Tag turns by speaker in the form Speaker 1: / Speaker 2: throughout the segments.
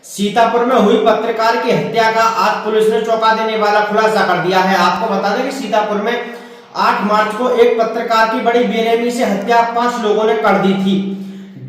Speaker 1: सीतापुर में हुई पत्रकार की हत्या का आज पुलिस ने चौंका देने वाला खुलासा कर दिया है। आपको बता दें कि सीतापुर में 8 मार्च को एक पत्रकार की बड़ी बेरहमी से हत्या 5 लोगों ने कर दी थी,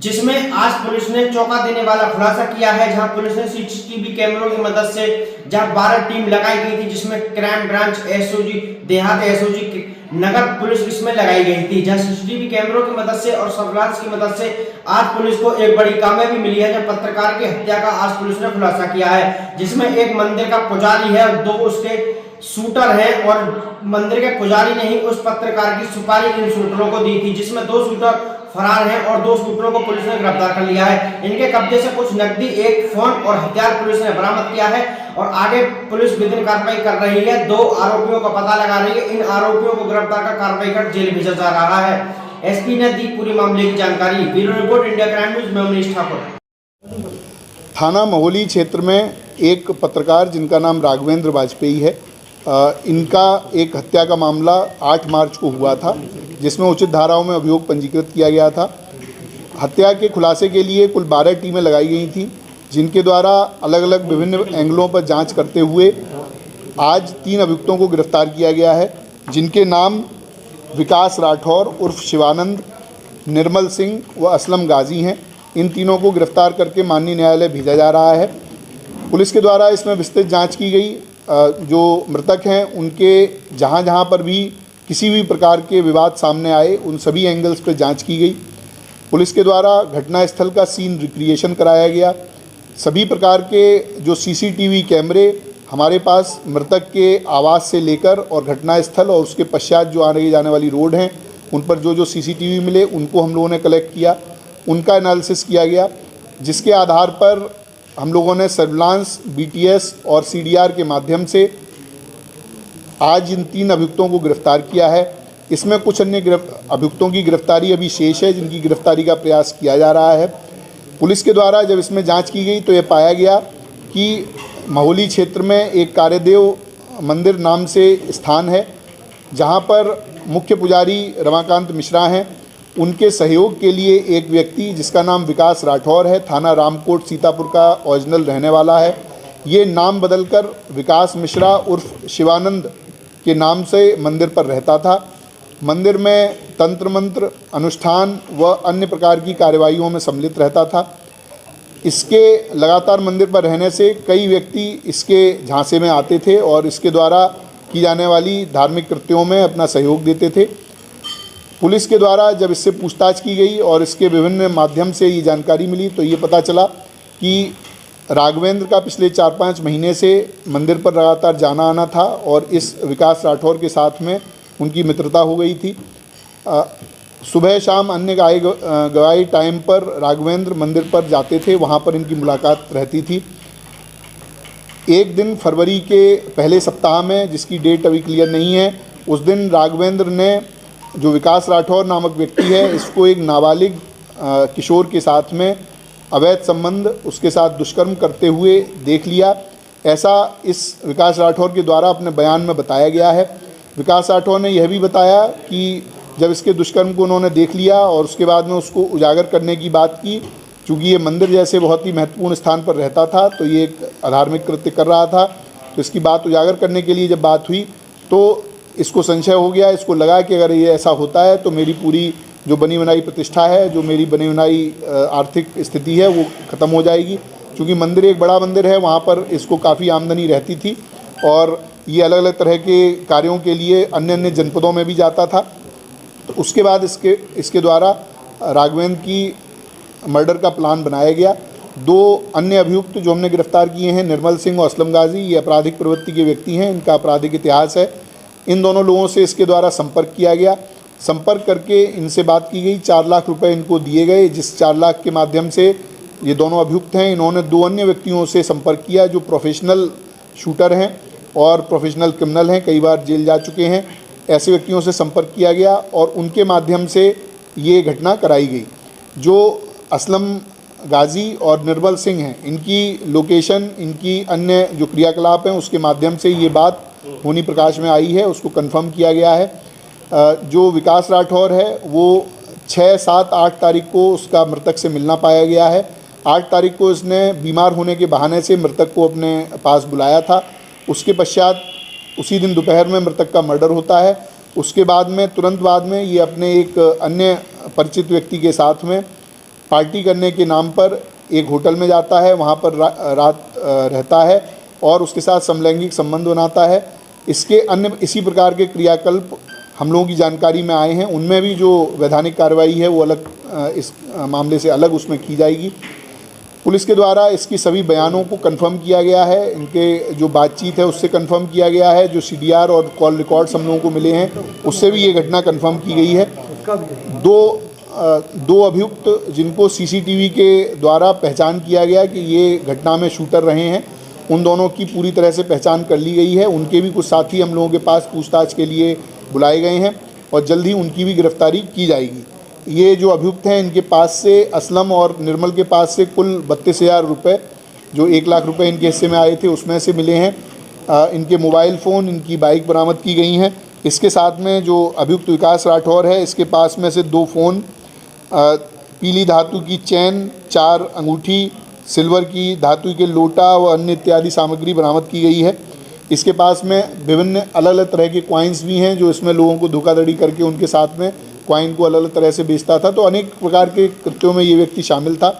Speaker 1: जिसमें आज पुलिस ने चौंका देने वाला खुलासा किया है। जहां पुलिस ने सीसीटीवी कैमरों की मदद से जहां 12 टीम लगाई गई थी, जिसमें क्राइम ब्रांच, एसओजी, देहात एसओजी, नगर पुलिस इसमें लगाई गई थी। जहां सीसीटीवी कैमरों की मदद से और सर्विलांस की मदद से आज पुलिस को एक बड़ी कामयाबी मिली है। जब पत्रकार की हत्या का आज पुलिस ने खुलासा किया है, जिसमें एक मंदिर का पुजारी है और 2 उसके शूटर हैं, और मंदिर के पुजारी ने ही उस पत्रकार की सुपारी इन शूटरों को दी थी, जिसमें 2 शूटर फरार हैं और 2 शूटरों को पुलिस ने गिरफ्तार कर लिया है। इनके कब्जे से कुछ नकदी, एक फोन और हथियार पुलिस ने बरामद किया है और आगे पुलिस विधिक कार्रवाई कर रही है। 2 आरोपियों का पता लगा रही है। इन आरोपियों को गिरफ्तार कर कार्रवाई कर जेल भेजा जा रहा है। एसपी ने दी पूरी मामले की जानकारी। Bureau report, India crime news में मनीष ठाकुर।
Speaker 2: थाना महोली क्षेत्र में एक पत्रकार जिनका नाम राघवेंद्र वाजपेयी है, इनका एक हत्या का मामला 8 मार्च को हुआ था, जिसमें उचित धाराओं में अभियोग पंजीकृत किया गया था। हत्या के खुलासे के लिए कुल 12 टीमें लगाई गई थीं, जिनके द्वारा अलग अलग विभिन्न एंगलों पर जांच करते हुए आज 3 अभियुक्तों को गिरफ्तार किया गया है, जिनके नाम विकास राठौर उर्फ शिवानंद, निर्मल सिंह व असलम गाजी हैं। इन तीनों को गिरफ्तार करके माननीय न्यायालय भेजा जा रहा है। पुलिस के द्वारा इसमें विस्तृत जांच की गई। जो मृतक हैं उनके जहां जहां पर भी किसी भी प्रकार के विवाद सामने आए, उन सभी एंगल्स पर जांच की गई। पुलिस के द्वारा घटनास्थल का सीन रिक्रिएशन कराया गया। सभी प्रकार के जो सीसीटीवी कैमरे हमारे पास मृतक के आवास से लेकर और घटनास्थल और उसके पश्चात जो आने जाने वाली रोड हैं, उन पर जो सीसीटीवी मिले उनको हम लोगों ने कलेक्ट किया, उनका एनालिसिस किया गया, जिसके आधार पर हम लोगों ने सर्विलांस, बीटीएस और सीडीआर के माध्यम से आज इन 3 अभियुक्तों को गिरफ्तार किया है। इसमें कुछ अन्य अभियुक्तों की गिरफ्तारी अभी शेष है, जिनकी गिरफ्तारी का प्रयास किया जा रहा है। पुलिस के द्वारा जब इसमें जांच की गई तो ये पाया गया कि महोली क्षेत्र में एक कार्यदेव मंदिर नाम से स्थान है, जहां पर मुख्य पुजारी रमाकांत मिश्रा हैं। उनके सहयोग के लिए एक व्यक्ति जिसका नाम विकास राठौर है, थाना रामकोट सीतापुर का ओरिजिनल रहने वाला है, ये नाम बदलकर विकास मिश्रा उर्फ शिवानंद के नाम से मंदिर पर रहता था। मंदिर में तंत्र मंत्र, अनुष्ठान व अन्य प्रकार की कार्यवाहियों में सम्मिलित रहता था। इसके लगातार मंदिर पर रहने से कई व्यक्ति इसके झांसे में आते थे और इसके द्वारा की जाने वाली धार्मिक कृत्यों में अपना सहयोग देते थे। पुलिस के द्वारा जब इससे पूछताछ की गई और इसके विभिन्न माध्यम से ये जानकारी मिली तो ये पता चला कि राघवेंद्र का पिछले 4-5 महीने से मंदिर पर लगातार जाना आना था और इस विकास राठौर के साथ में उनकी मित्रता हो गई थी। सुबह शाम अन्य गवाही टाइम पर राघवेंद्र मंदिर पर जाते थे, वहाँ पर इनकी मुलाकात रहती थी। एक दिन फरवरी के पहले सप्ताह में, जिसकी डेट अभी क्लियर नहीं है, उस दिन राघवेंद्र ने, जो विकास राठौर नामक व्यक्ति है, इसको एक नाबालिग किशोर के साथ में अवैध संबंध, उसके साथ दुष्कर्म करते हुए देख लिया। ऐसा इस विकास राठौर के द्वारा अपने बयान में बताया गया है। विकास राठौर ने यह भी बताया कि जब इसके दुष्कर्म को उन्होंने देख लिया और उसके बाद में उसको उजागर करने की बात की, चूँकि ये मंदिर जैसे बहुत ही महत्वपूर्ण स्थान पर रहता था तो ये एक अधार्मिक कृत्य कर रहा था, तो इसकी बात उजागर करने के लिए जब बात हुई तो इसको संशय हो गया। इसको लगा कि अगर ये ऐसा होता है तो मेरी पूरी जो बनी बनाई प्रतिष्ठा है, जो मेरी बनी बनाई आर्थिक स्थिति है, वो ख़त्म हो जाएगी। क्योंकि मंदिर एक बड़ा मंदिर है, वहाँ पर इसको काफ़ी आमदनी रहती थी और ये अलग अलग तरह के कार्यों के लिए अन्य अन्य जनपदों में भी जाता था। तो उसके बाद इसके द्वारा राघवेंद्र की मर्डर का प्लान बनाया गया। 2 अन्य अभियुक्त जो हमने गिरफ्तार किए हैं, निर्मल सिंह और असलम गाजी, ये आपराधिक प्रवृत्ति के व्यक्ति हैं, इनका आपराधिक इतिहास है। इन दोनों लोगों से इसके द्वारा संपर्क किया गया। संपर्क करके इनसे बात की गई, 4 लाख रुपए इनको दिए गए, जिस 4 लाख के माध्यम से ये दोनों अभियुक्त हैं, इन्होंने 2 अन्य व्यक्तियों से संपर्क किया जो प्रोफेशनल शूटर हैं और प्रोफेशनल क्रिमिनल हैं, कई बार जेल जा चुके हैं। ऐसे व्यक्तियों से संपर्क किया गया और उनके माध्यम से ये घटना कराई गई। जो असलम गाजी और निर्मल सिंह हैं, इनकी लोकेशन, इनकी अन्य जो क्रियाकलाप हैं, उसके माध्यम से ये बात होनी प्रकाश में आई है, उसको कंफर्म किया गया है। जो विकास राठौर है वो 6, 7, 8 तारीख को उसका मृतक से मिलना पाया गया है 8 तारीख को इसने बीमार होने के बहाने से मृतक को अपने पास बुलाया था। उसके पश्चात उसी दिन दोपहर में मृतक का मर्डर होता है। उसके बाद में तुरंत बाद में ये अपने एक अन्य परिचित व्यक्ति के साथ में पार्टी करने के नाम पर एक होटल में जाता है, वहाँ पर रात रहता है और उसके साथ समलैंगिक संबंध बनाता है। इसके अन्य इसी प्रकार के क्रियाकल्प हम लोगों की जानकारी में आए हैं, उनमें भी जो वैधानिक कार्रवाई है वो अलग इस मामले से अलग उसमें की जाएगी। पुलिस के द्वारा इसकी सभी बयानों को कंफर्म किया गया है, इनके जो बातचीत है उससे कंफर्म किया गया है, जो CDR और कॉल रिकॉर्ड्स हम लोगों को मिले हैं उससे भी ये घटना कंफर्म की गई है। दो अभियुक्त जिनको CCTV के द्वारा पहचान किया गया कि ये घटना में शूटर रहे हैं, उन दोनों की पूरी तरह से पहचान कर ली गई है। उनके भी कुछ साथी हम लोगों के पास पूछताछ के लिए बुलाए गए हैं और जल्द ही उनकी भी गिरफ्तारी की जाएगी। ये जो अभियुक्त हैं इनके पास से असलम और निर्मल के पास से कुल 32,000 रुपये, जो 1 लाख रुपए इनके हिस्से में आए थे उसमें से मिले हैं। इनके मोबाइल फ़ोन, इनकी बाइक बरामद की गई हैं। इसके साथ में जो अभियुक्त विकास राठौर है इसके पास में से 2 फ़ोन, पीली धातु की चैन, 4 अंगूठी, सिल्वर की धातु के लोटा व अन्य इत्यादि सामग्री बरामद की गई है। इसके पास में विभिन्न अलग अलग तरह के कॉइन्स भी हैं जो इसमें लोगों को धोखाधड़ी करके उनके साथ में कॉइन को अलग अलग तरह से बेचता था। तो अनेक प्रकार के कृत्यों में ये व्यक्ति शामिल था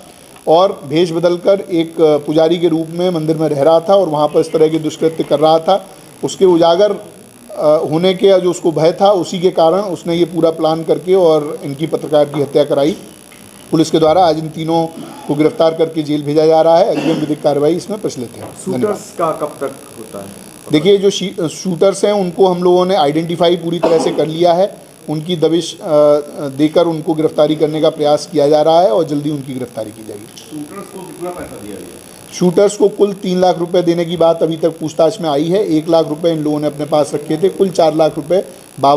Speaker 2: और भेष बदलकर एक पुजारी के रूप में मंदिर में रह रहा था और वहाँ पर इस तरह के दुष्कृत्य कर रहा था। उसके उजागर होने के जो उसको भय था उसी के कारण उसने ये पूरा प्लान करके और इनकी पत्रकार की हत्या कराई। पुलिस के द्वारा आज इन तीनों को गिरफ्तार करके जेल भेजा जा रहा है। अग्रिम विधिक कार्रवाई इसमें प्रचलित है।
Speaker 3: शूटर्स का कब तक होता है?
Speaker 2: देखिए, जो शूटर्स हैं उनको हम लोगों ने आइडेंटिफाई पूरी तरह से कर लिया है। उनकी दबिश देकर उनको गिरफ्तारी करने का प्रयास किया जा रहा है और जल्दी उनकी गिरफ्तारी की जाएगी।
Speaker 3: शूटर्स को कितना पैसा दिया गया?
Speaker 2: शूटर्स को कुल 3 लाख रुपए देने की बात अभी तक पूछताछ में आई है। 1 लाख रुपए इन लोगों ने अपने पास रखे थे। कुल 4 लाख रुपए बाबा